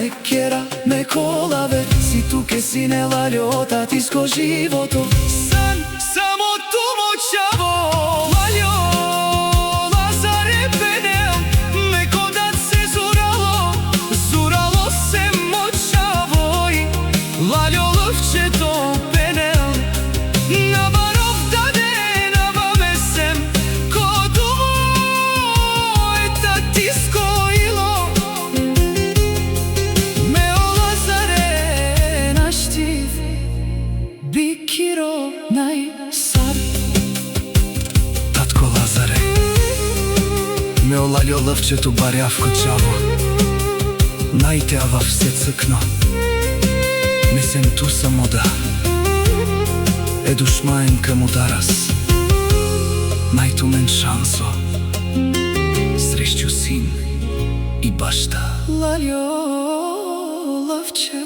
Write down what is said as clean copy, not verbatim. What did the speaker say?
me kera me kolave, si tu che si nella liota ti живото. San само tu moćavo Laljo, Lazare Benel, meko da se zuralo se moćavoj. Laljo lăvčeto Benel, na barov dade na vamesem, ko duvoj ta ti skojilo. Meo Lazare naštiv, Bikiro najsar. Татко Лазаре, мео Лалјо лъвчето барјавко чаво, најтеава все цъкно, месем ту само да едушмаем към ударас, најтумен шансо срещу син и башта. Лалјо лъвче